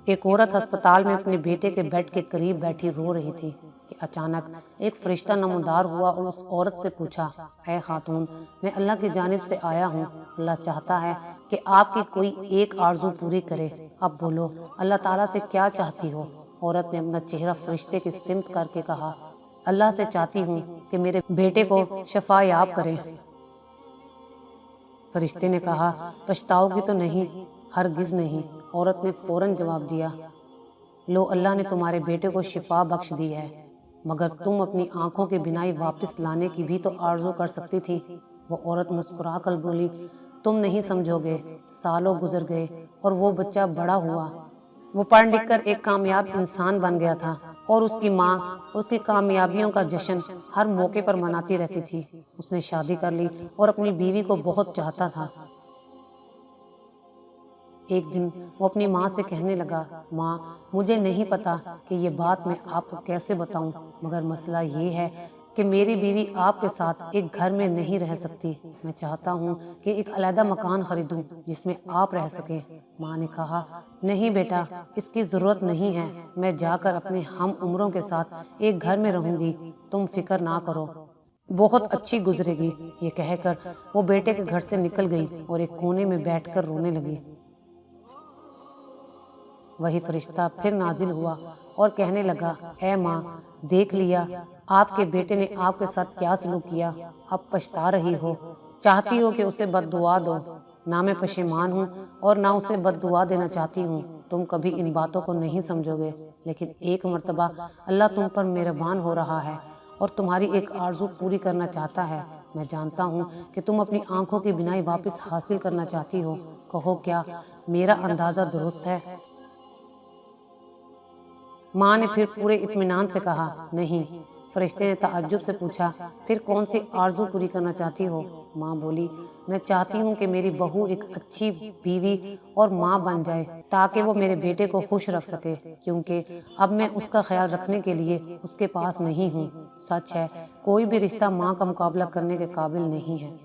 ایک عورت ہسپتال میں اپنے بیٹے کے بیڈ کے قریب بیٹھی رو رہی تھی کہ اچانک ایک فرشتہ نمودار ہوا اور اس عورت سے پوچھا، اے خاتون، میں اللہ کی جانب سے آیا ہوں، اللہ چاہتا ہے کہ آپ کی کوئی ایک آرزو پوری کرے، اب بولو اللہ تعالیٰ سے کیا چاہتی ہو؟ عورت نے اپنا چہرہ فرشتے کی سمت کر کے کہا، اللہ سے چاہتی ہوں کہ میرے بیٹے کو شفا یاب کرے۔ فرشتے نے کہا، پچھتاؤ گی تو نہیں؟ ہرگز نہیں۔ عورت نے فوراً جواب دیا، لو اللہ نے تمہارے بیٹے کو شفا بخش دی ہے، مگر تم اپنی آنکھوں کی بینائی واپس لانے کی بھی تو آرزو کر سکتی تھی۔ وہ عورت مسکرا کر بولی، تم نہیں سمجھو گے، سالوں گزر گئے اور وہ بچہ بڑا ہوا، وہ پڑھ لکھ کر ایک کامیاب انسان بن گیا تھا اور اس کی ماں اس کی کامیابیوں کا جشن ہر موقع پر مناتی رہتی تھی۔ اس نے شادی کر لی اور اپنی بیوی کو بہت چاہتا تھا۔ ایک دن وہ اپنی ماں سے کہنے لگا، ماں، مجھے نہیں پتا کہ یہ بات میں آپ کو کیسے بتاؤں، مگر مسئلہ یہ ہے کہ میری بیوی آپ کے ساتھ ایک گھر میں نہیں رہ سکتی، میں چاہتا ہوں کہ ایک علیحدہ مکان خریدوں جس میں آپ رہ سکیں۔ ماں نے کہا، نہیں بیٹا، اس کی ضرورت نہیں ہے، میں جا کر اپنے ہم عمروں کے ساتھ ایک گھر میں رہوں گی، تم فکر نہ کرو، بہت اچھی گزرے گی۔ یہ کہہ کر وہ بیٹے کے گھر سے نکل گئی اور ایک کونے میں بیٹھ کر رونے لگی۔ وہی فرشتہ پھر نازل ہوا اور کہنے لگا، اے ماں، دیکھ لیا آپ کے بیٹے نے آپ کے ساتھ کیا سلوک کیا، اب پچھتا رہی ہو، چاہتی ہو کہ اسے بد دعا دو، نہ میں پشیمان ہوں اور نہ اسے بد دعا دینا چاہتی ہوں، تم کبھی ان باتوں کو نہیں سمجھو گے، لیکن ایک مرتبہ اللہ تم پر مہربان ہو رہا ہے اور تمہاری ایک آرزو پوری کرنا چاہتا ہے۔ میں جانتا ہوں کہ تم اپنی آنکھوں کی بینائی واپس حاصل کرنا چاہتی ہو، کہو کیا میرا اندازہ درست ہے؟ ماں نے پھر پورے اطمینان سے کہا، نہیں۔ فرشتے نے تعجب سے پوچھا، پھر کون سی آرزو پوری کرنا چاہتی ہو؟ ماں بولی، میں چاہتی ہوں کہ میری بہو ایک اچھی بیوی اور ماں بن جائے تاکہ وہ میرے بیٹے کو خوش رکھ سکے، کیونکہ اب میں اس کا خیال رکھنے کے لیے اس کے پاس نہیں ہوں۔ سچ ہے، کوئی بھی رشتہ ماں کا مقابلہ کرنے کے قابل نہیں ہے۔